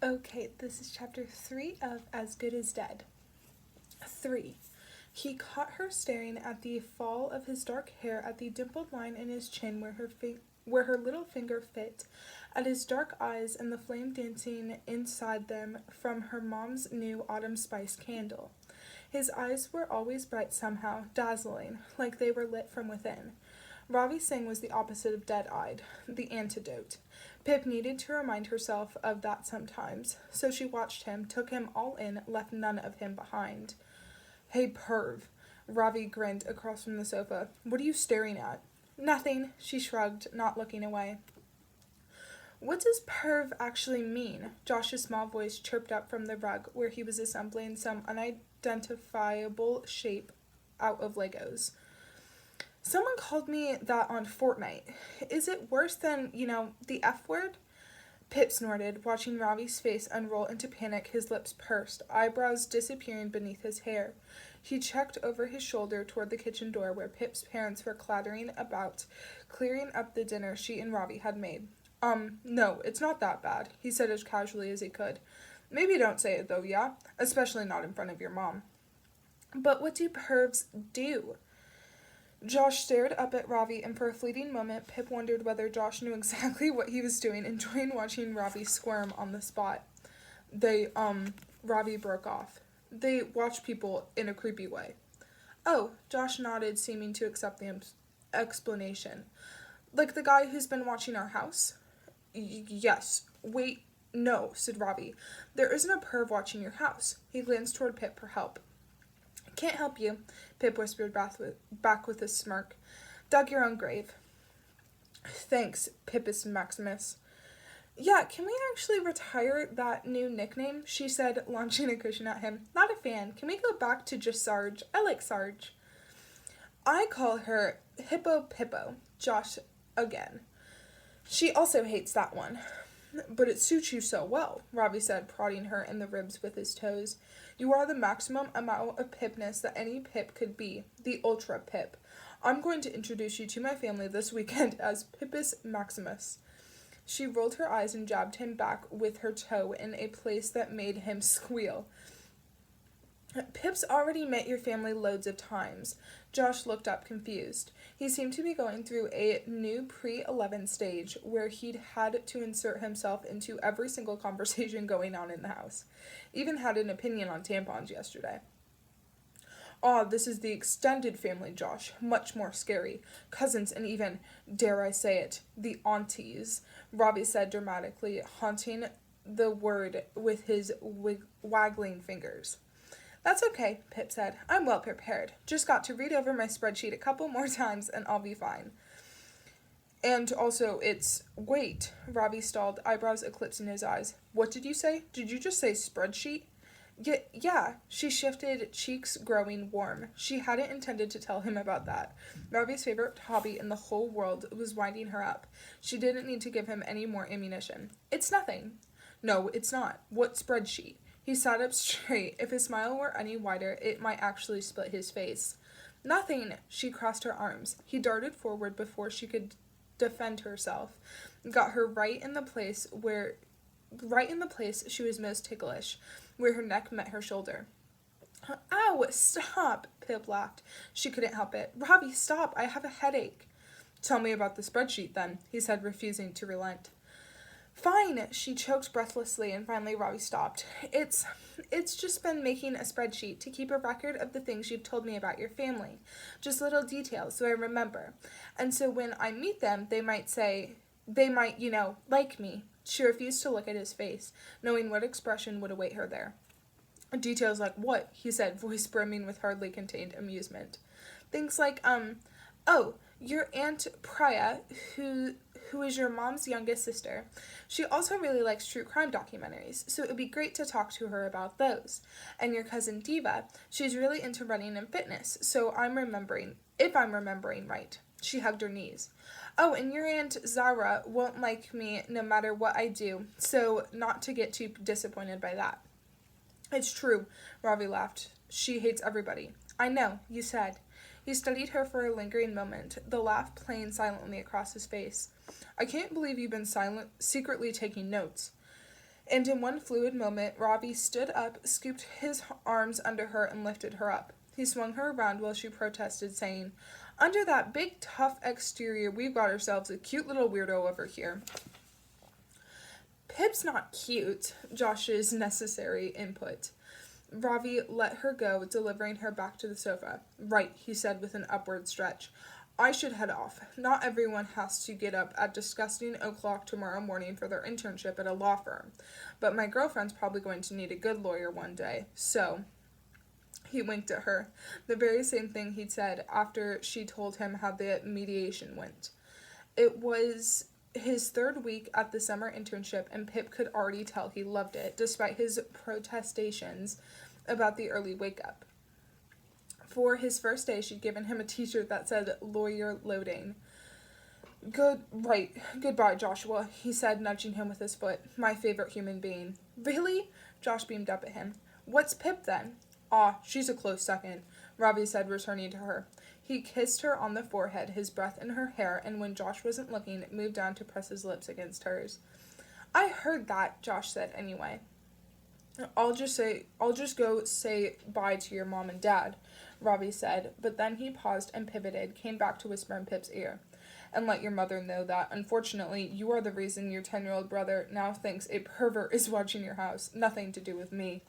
Okay, this is chapter 3 of As Good as Dead. 3. He caught her staring at the fall of his dark hair, at the dimpled line in his chin where her little finger fit, at his dark eyes and the flame dancing inside them from her mom's new autumn spice candle. His eyes were always bright somehow, dazzling, like they were lit from within. Ravi Singh was the opposite of dead-eyed, the antidote. Pip needed to remind herself of that sometimes, so she watched him, took him all in, left none of him behind. Hey, perv. Ravi grinned across from the sofa. What are you staring at? Nothing, she shrugged, not looking away. What does perv actually mean? Josh's small voice chirped up from the rug where he was assembling some unidentifiable shape out of Legos. Someone called me that on Fortnite. Is it worse than, the F word? Pip snorted, watching Ravi's face unroll into panic, his lips pursed, eyebrows disappearing beneath his hair. He checked over his shoulder toward the kitchen door where Pip's parents were clattering about, clearing up the dinner she and Ravi had made. No, it's not that bad, he said as casually as he could. Maybe don't say it though, yeah? Especially not in front of your mom. But what do pervs do? Josh stared up at Ravi, and for a fleeting moment, Pip wondered whether Josh knew exactly what he was doing, enjoying watching Ravi squirm on the spot. Ravi broke off. They watch people in a creepy way. Oh, Josh nodded, seeming to accept the explanation. Like the guy who's been watching our house? Yes. Wait, no, said Ravi. There isn't a perv watching your house. He glanced toward Pip for help. Can't help you, Pip whispered back with a smirk. Dug your own grave. Thanks, Pippus Maximus. Yeah, can we actually retire that new nickname? She said, launching a cushion at him. Not a fan. Can we go back to just Sarge? I like Sarge. I call her Hippo Pippo. Josh again. She also hates that one. But it suits you so well, Ravi said, prodding her in the ribs with his toes. You are the maximum amount of Pipness that any Pip could be, the Ultra Pip. I'm going to introduce you to my family this weekend as Pippus Maximus. She rolled her eyes and jabbed him back with her toe in a place that made him squeal. Pip's already met your family loads of times. Josh looked up confused. He seemed to be going through a new pre-11 stage where he'd had to insert himself into every single conversation going on in the house. Even had an opinion on tampons yesterday. This is the extended family, Josh. Much more scary. Cousins and even, dare I say it, the aunties, Ravi said dramatically, haunting the word with his waggling fingers. That's okay, Pip said. I'm well prepared. Just got to read over my spreadsheet a couple more times and I'll be fine. And also, wait, Ravi stalled, eyebrows eclipsing his eyes. What did you say? Did you just say spreadsheet? Yeah, she shifted, cheeks growing warm. She hadn't intended to tell him about that. Ravi's favorite hobby in the whole world was winding her up. She didn't need to give him any more ammunition. It's nothing. No, it's not. What spreadsheet? He sat up straight. If his smile were any wider, it might actually split his face. Nothing. She crossed her arms. He darted forward before she could defend herself. Got her right in the place she was most ticklish, where her neck met her shoulder. Ow, stop, Pip laughed. She couldn't help it. Ravi, stop, I have a headache. Tell me about the spreadsheet then, he said, refusing to relent. Fine, she choked breathlessly, and finally Ravi stopped. It's just been making a spreadsheet to keep a record of the things you've told me about your family. Just little details so I remember. And so when I meet them, they might, like me. She refused to look at his face, knowing what expression would await her there. Details like what? He said, voice brimming with hardly contained amusement. Things like, your Aunt Priya, who is your mom's youngest sister. She also really likes true crime documentaries, so it would be great to talk to her about those. And your cousin Diva, she's really into running and fitness, so if I'm remembering right. She hugged her knees. Oh, and your Aunt Zara won't like me no matter what I do, so not to get too disappointed by that. It's true, Ravi laughed. She hates everybody. I know, you said. He studied her for a lingering moment, the laugh playing silently across his face. I can't believe you've been secretly taking notes. And in one fluid moment, Ravi stood up, scooped his arms under her, and lifted her up. He swung her around while she protested, saying, "Under that big, tough exterior, we've got ourselves a cute little weirdo over here." "Pip's not cute," Josh's necessary input. Ravi let her go, delivering her back to the sofa. "Right," he said with an upward stretch. "I should head off. Not everyone has to get up at disgusting o'clock tomorrow morning for their internship at a law firm. But my girlfriend's probably going to need a good lawyer one day, so..." He winked at her, the very same thing he'd said after she told him how the mediation went. It was his third week at the summer internship, and Pip could already tell he loved it, despite his protestations about the early wake-up. For his first day, she'd given him a t-shirt that said "Lawyer Loading." Goodbye, Joshua," he said, nudging him with his foot. "My favorite human being." "Really?" Josh beamed up at him. "What's Pip, then?" "Ah, she's a close second," Ravi said, returning to her. He kissed her on the forehead, his breath in her hair, and when Josh wasn't looking, moved down to press his lips against hers. "I heard that," Josh said anyway. I'll just go say bye to your mom and dad," Ravi said, but then he paused and pivoted, came back to whisper in Pip's ear. "And let your mother know that, unfortunately, you are the reason your 10-year-old brother now thinks a pervert is watching your house. Nothing to do with me."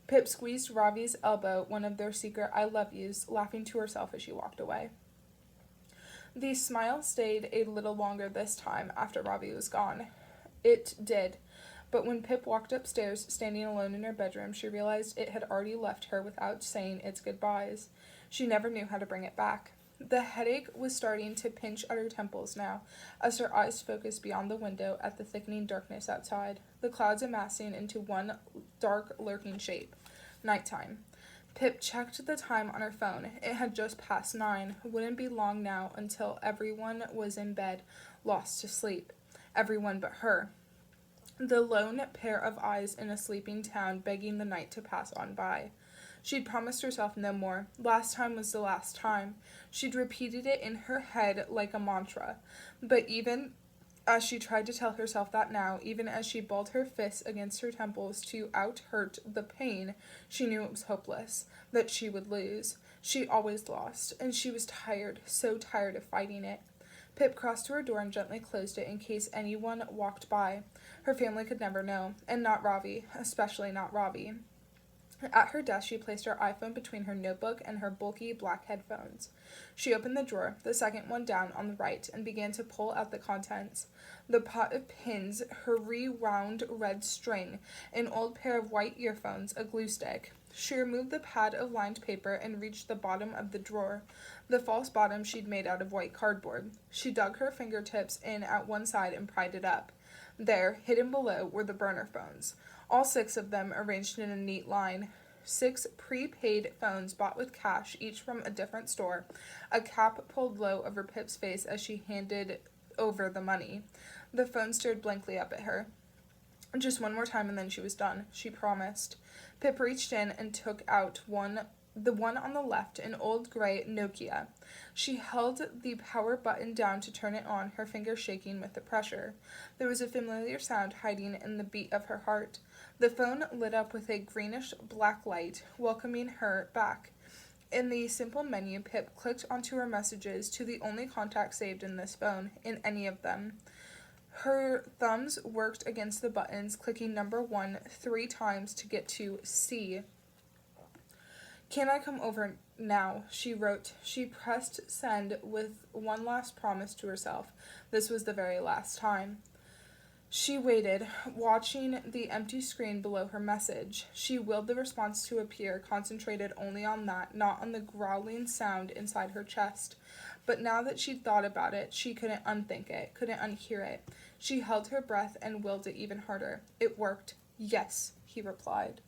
Pip squeezed Ravi's elbow, one of their secret "I love yous," laughing to herself as she walked away. The smile stayed a little longer this time after Ravi was gone. It did. But when Pip walked upstairs, standing alone in her bedroom, she realized it had already left her without saying its goodbyes. She never knew how to bring it back. The headache was starting to pinch at her temples now, as her eyes focused beyond the window at the thickening darkness outside, the clouds amassing into one dark, lurking shape. Nighttime. Pip checked the time on her phone. It had just passed 9. Wouldn't be long now until everyone was in bed, lost to sleep. Everyone but her. The lone pair of eyes in a sleeping town begging the night to pass on by. She'd promised herself no more. Last time was the last time. She'd repeated it in her head like a mantra. But even as she tried to tell herself that now, even as she balled her fists against her temples to out-hurt the pain, she knew it was hopeless, that she would lose. She always lost, and she was tired, so tired of fighting it. Pip crossed to her door and gently closed it in case anyone walked by. Her family could never know, and not Ravi, especially not Ravi. At her desk, she placed her iPhone between her notebook and her bulky black headphones. She opened the drawer, the second one down on the right, and began to pull out the contents. The pot of pins, her rewound red string, an old pair of white earphones, a glue stick. She removed the pad of lined paper and reached the bottom of the drawer, the false bottom she'd made out of white cardboard. She dug her fingertips in at one side and pried it up. There, hidden below, were the burner phones. All 6 of them arranged in a neat line. 6 prepaid phones bought with cash, each from a different store. A cap pulled low over Pip's face as she handed over the money. The phone stared blankly up at her. Just one more time and then she was done, she promised. Pip reached in and took out the one on the left, an old gray Nokia. She held the power button down to turn it on, her fingers shaking with the pressure. There was a familiar sound hiding in the beat of her heart. The phone lit up with a greenish-black light, welcoming her back. In the simple menu, Pip clicked onto her messages to the only contact saved in this phone, in any of them. Her thumbs worked against the buttons, clicking number 1 3 times to get to C. "Can I come over now?" she wrote. She pressed send with one last promise to herself. This was the very last time. She waited, watching the empty screen below her message. She willed the response to appear, concentrated only on that, not on the growling sound inside her chest. But now that she'd thought about it, she couldn't unthink it, couldn't unhear it. She held her breath and willed it even harder. It worked. "Yes," he replied.